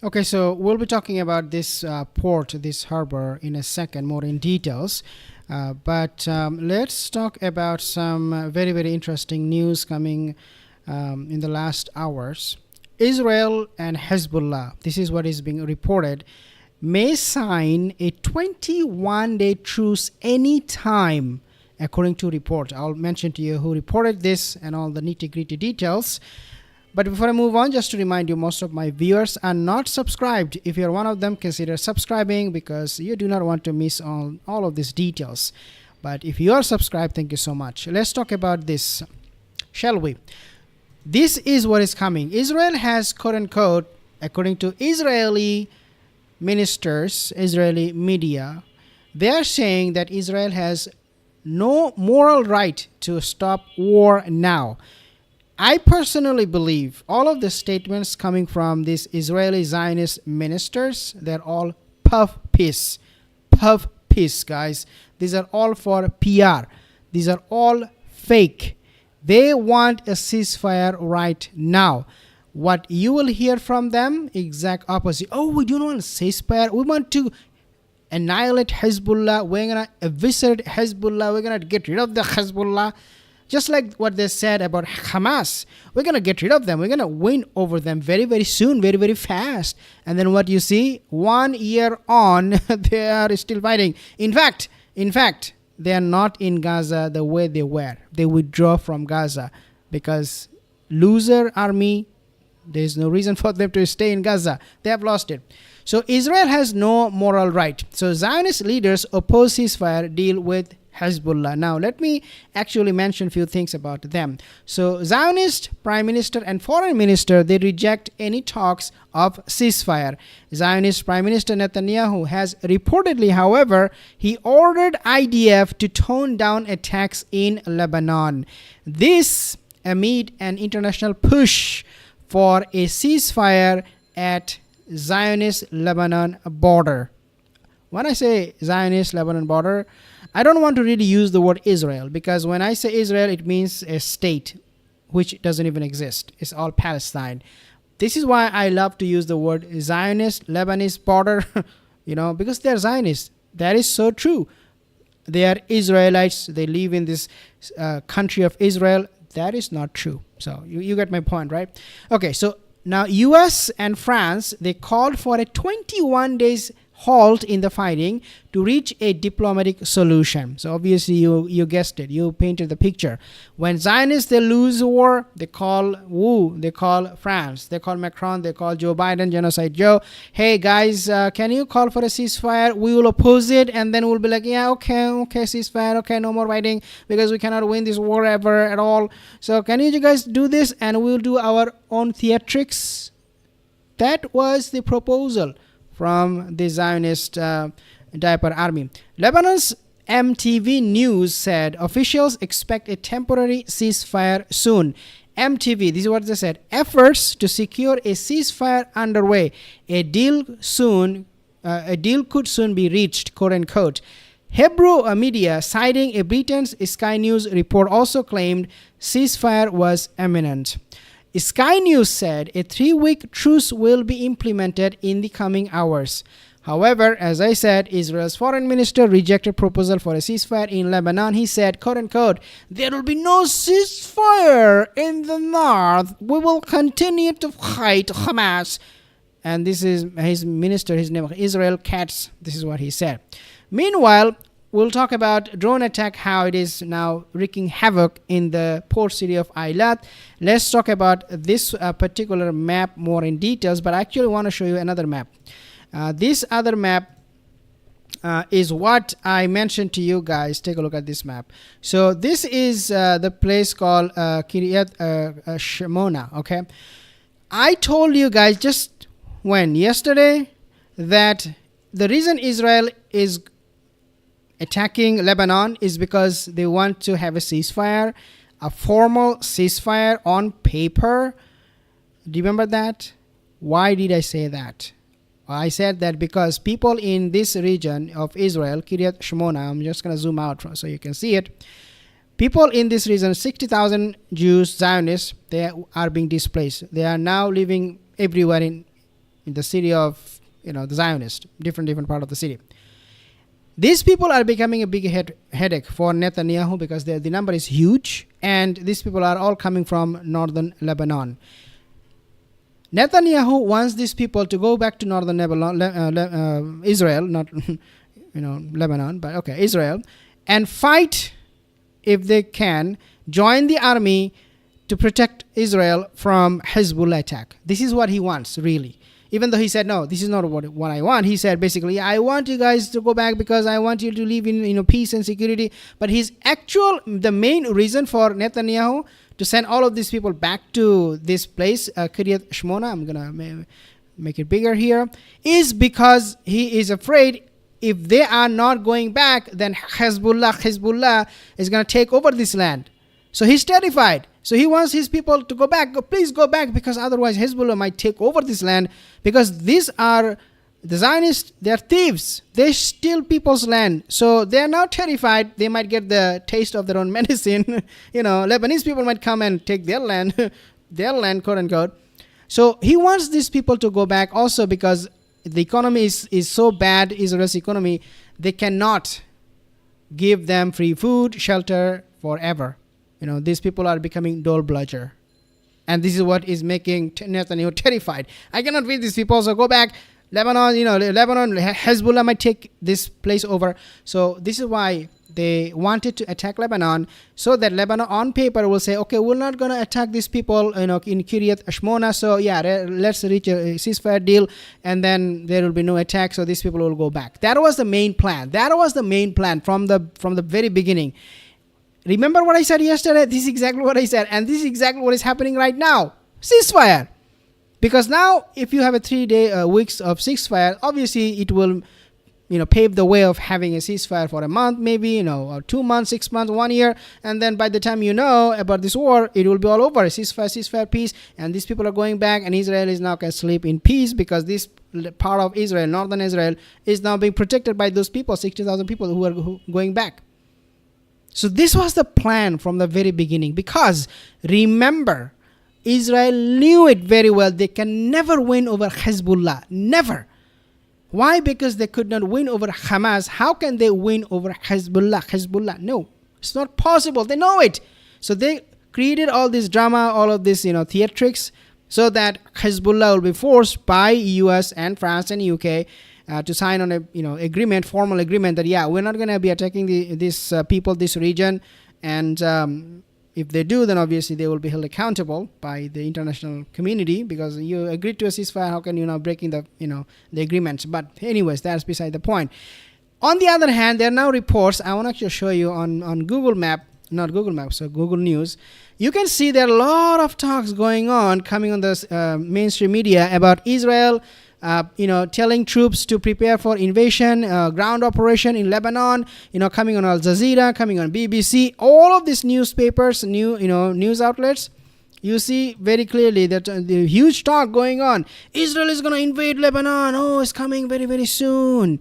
Okay, so we'll be talking about this port, this harbor, in a second, more in details. But let's talk about some very, very interesting news coming in the last hours. Israel and Hezbollah, this is what is being reported, may sign a 21-day truce anytime, according to report. I'll mention to you who reported this and all the nitty-gritty details. But before I move on, just to remind you, most of my viewers are not subscribed. If you're one of them, consider subscribing because you do not want to miss all of these details. But if you are subscribed, thank you so much. Let's talk about this, shall we? This is what is coming. Israel has, quote unquote, according to Israeli ministers, Israeli media, they are saying that Israel has no moral right to stop war now. I personally believe all of the statements coming from these Israeli Zionist ministers, they're all puff piece, guys. These are all for PR. These are all fake. They want a ceasefire right now. What you will hear from them, exact opposite. Oh, we don't want a ceasefire. We want to annihilate Hezbollah. We're going to eviscerate Hezbollah. We're going to get rid of the Hezbollah. Just like what they said about Hamas, we're going to get rid of them. We're going to win over them very, very soon, very, very fast. And then what you see, 1 year on, they are still fighting. In fact, they are not in Gaza the way they were. They withdraw from Gaza because loser army, there's no reason for them to stay in Gaza. They have lost it. So Israel has no moral right. So Zionist leaders oppose ceasefire deal with Hezbollah. Now, let me actually mention a few things about them. So, Zionist Prime Minister and Foreign Minister, they reject any talks of ceasefire. Zionist Prime Minister Netanyahu has reportedly, however, he ordered IDF to tone down attacks in Lebanon. This amid an international push for a ceasefire at Zionist Lebanon border. When I say Zionist Lebanon border, I don't want to really use the word Israel because when I say Israel, it means a state which doesn't even exist. It's all Palestine. This is why I love to use the word Zionist Lebanese border, because they're Zionists. That is so true. They are Israelites. They live in this country of Israel. That is not true. So you get my point, right? Okay, so now US and France, they called for a 21 days halt in the fighting to reach a diplomatic solution. So obviously you guessed it, you painted the picture. When Zionists, they lose war, they call France, they call Macron, they call Joe Biden, Genocide Joe. Hey guys, can you call for a ceasefire? We will oppose it, and then we'll be like, yeah, okay, ceasefire, okay, no more fighting because we cannot win this war ever at all. So can you guys do this and we'll do our own theatrics? That was the proposal from the Zionist diaper army. Lebanon's MTV News said officials expect a temporary ceasefire soon. MTV, this is what they said. Efforts to secure a ceasefire underway. A deal could soon be reached, quote unquote. Hebrew media, citing a Britain's Sky News report, also claimed ceasefire was imminent. Sky News said a 3-week truce will be implemented in the coming hours. However, as I said, Israel's foreign minister rejected proposal for a ceasefire in Lebanon. He said, quote unquote, there will be no ceasefire in the north. We will continue to fight Hamas. And this is his minister, his name, Israel Katz. This is what he said. Meanwhile, we'll talk about drone attack, how it is now wreaking havoc in the port city of Eilat. Let's talk about this particular map more in details, but I actually want to show you another map. This other map is what I mentioned to you guys. Take a look at this map. So this is the place called Kiryat Shimona, okay? I told you guys just yesterday, that the reason Israel is attacking Lebanon is because they want to have a ceasefire, a formal ceasefire on paper. Do you remember that? Why did I say that? I said that because people in this region of Israel, Kiryat Shimona, I'm just going to zoom out so you can see it. People in this region, 60,000 Jews, Zionists, they are being displaced. They are now living everywhere in in the city of, the Zionists, different part of the city. These people are becoming a big headache for Netanyahu because the number is huge, and these people are all coming from northern Lebanon. Netanyahu wants these people to go back to northern Lebanon, Israel, not Lebanon, but okay, Israel, and fight if they can, join the army to protect Israel from Hezbollah attack. This is what he wants, really. Even though he said, no, this is not what I want. He said, basically, I want you guys to go back because I want you to live in peace and security. But the main reason for Netanyahu to send all of these people back to this place, Kiryat Shmona, I'm going to make it bigger here, is because he is afraid if they are not going back, then Hezbollah is going to take over this land. So he's terrified. So he wants his people to go back. Please go back, because otherwise Hezbollah might take over this land, because these are the Zionists. They're thieves. They steal people's land. So they're now terrified. They might get the taste of their own medicine. Lebanese people might come and take their land, quote unquote. So he wants these people to go back also because the economy is so bad, Israel's economy, they cannot give them free food, shelter forever. These people are becoming dole bludger. And this is what is making Netanyahu terrified. I cannot feed these people, so go back. Lebanon, Hezbollah might take this place over. So this is why they wanted to attack Lebanon, so that Lebanon on paper will say, okay, we're not going to attack these people, in Kiryat Shmona. So yeah, let's reach a ceasefire deal, and then there will be no attack. So these people will go back. That was the main plan. From the very beginning. Remember what I said yesterday? This is exactly what I said. And this is exactly what is happening right now. Ceasefire. Because now, if you have a 3 weeks of ceasefire, obviously it will, pave the way of having a ceasefire for a month, maybe, or 2 months, 6 months, 1 year. And then by the time you know about this war, it will be all over. Ceasefire, peace. And these people are going back, and Israel is now can sleep in peace, because this part of Israel, northern Israel, is now being protected by those people, 60,000 people who are going back. So this was the plan from the very beginning, because remember, Israel knew it very well. They can never win over Hezbollah. Never. Why? Because they could not win over Hamas. How can they win over Hezbollah? No, it's not possible. They know it. So they created all this drama, all of this, theatrics, so that Hezbollah will be forced by US and France and UK to sign on a formal agreement that, yeah, we're not going to be attacking this people, this region. And if they do, then obviously they will be held accountable by the international community, because you agreed to a ceasefire. How can you now breaking the agreements? But anyways, that's beside the point. On the other hand, there are now reports. I want to actually show you on Google News. You can see there are a lot of talks going on, coming on the mainstream media about Israel, telling troops to prepare for invasion, ground operation in Lebanon, coming on Al Jazeera, coming on BBC, all of these newspapers, news outlets. You see very clearly that the huge talk going on. Israel is going to invade Lebanon. Oh, it's coming very, very soon.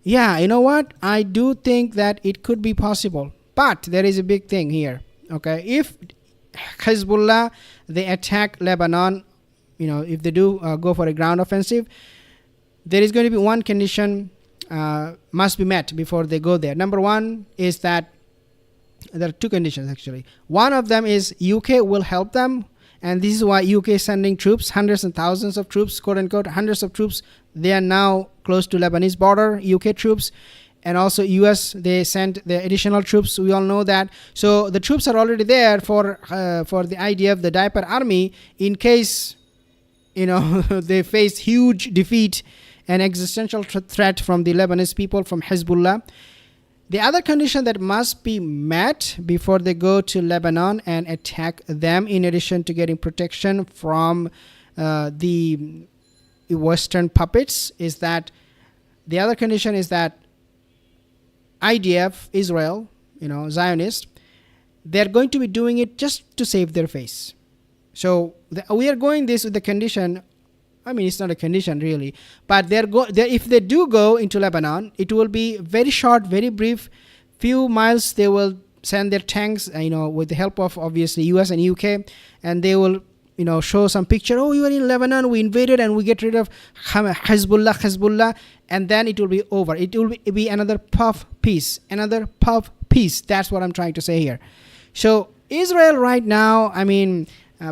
Yeah, you know what? I do think that it could be possible. But there is a big thing here. Okay, if Hezbollah, they attack Lebanon, if they do go for a ground offensive, there is going to be one condition must be met before they go there. Number one is that there are two conditions, actually. One of them is UK will help them, and this is why UK is sending troops, hundreds and thousands of troops, quote unquote, hundreds of troops. They are now close to Lebanese border, UK troops. And also US, they sent the additional troops. We all know that. So the troops are already there for the IDF, the Diaper Army, in case they face huge defeat and existential threat from the Lebanese people, from Hezbollah. The other condition that must be met before they go to Lebanon and attack them, in addition to getting protection from the Western puppets, is that the other condition is that IDF, Israel, Zionists, they're going to be doing it just to save their face. So we are going this with the condition. I mean, it's not a condition really, but if they do go into Lebanon, it will be very short, very brief, few miles. They will send their tanks, with the help of obviously US and UK, and they will show some picture. Oh, you are in Lebanon, we invaded and we get rid of Hezbollah, and then it will be over. It will be another puff piece. That's what I'm trying to say here. So Israel right now,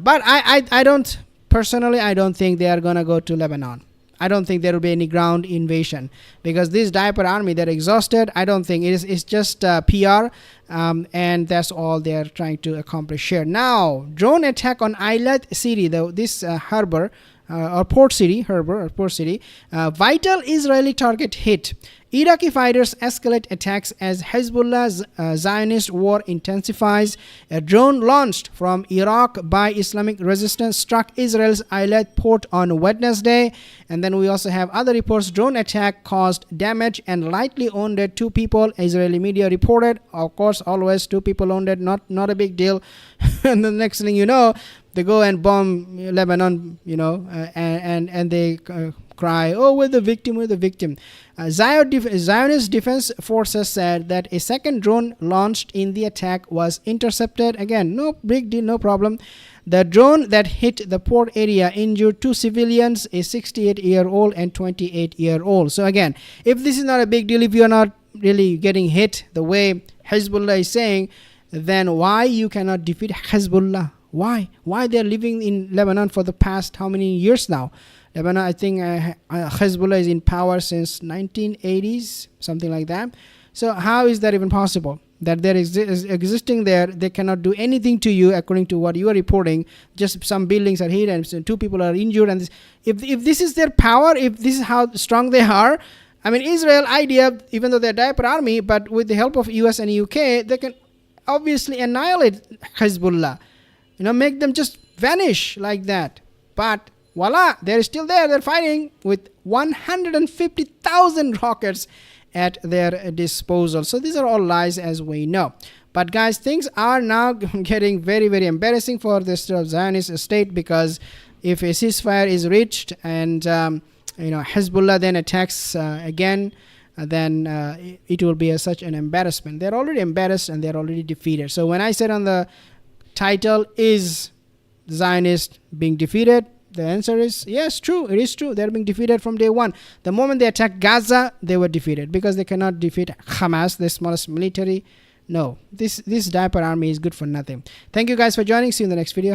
but I don't, personally, I don't think they are going to go to Lebanon. I don't think there will be any ground invasion, because this diaper army, they're exhausted. I don't think it's just PR, and that's all they're trying to accomplish here. Now, drone attack on Eilat city, this harbor or port city, vital Israeli target hit. Iraqi fighters escalate attacks as Hezbollah's Zionist war intensifies. A drone launched from Iraq by Islamic Resistance struck Israel's Eilat port on Wednesday. And then we also have other reports. Drone attack caused damage and lightly wounded 2 people. Israeli media reported. Of course, always 2 people wounded, not a big deal. And the next thing you know, they go and bomb Lebanon, and they cry, oh, we're the victim. Zionist defense forces said that a second drone launched in the attack was intercepted. Again, no big deal, no problem. The drone that hit the port area injured 2 civilians, a 68-year-old and 28-year-old. So again, if this is not a big deal, if you are not really getting hit the way Hezbollah is saying, then why you cannot defeat Hezbollah? Why they're living in Lebanon for the past how many years now? Lebanon, I think Hezbollah is in power since 1980s, something like that. So how is that even possible? That they're existing there, they cannot do anything to you according to what you are reporting. Just some buildings are hit and 2 people are injured. And if this is their power, if this is how strong they are, Israel idea, even though they're a diaper army, but with the help of US and UK, they can obviously annihilate Hezbollah. Make them just vanish like that. But voila, they're still there. They're fighting with 150,000 rockets at their disposal. So these are all lies, as we know. But guys, things are now getting very, very embarrassing for the Zionist state, because if a ceasefire is reached and Hezbollah then attacks again, then it will be such an embarrassment. They're already embarrassed and they're already defeated. So when I said on the title, is Zionist being defeated? The answer is yes, true. It is true. They're being defeated from day one. The moment they attacked Gaza, they were defeated, because they cannot defeat Hamas, the smallest military. No, this diaper army is good for nothing. Thank you guys for joining. See you in the next video.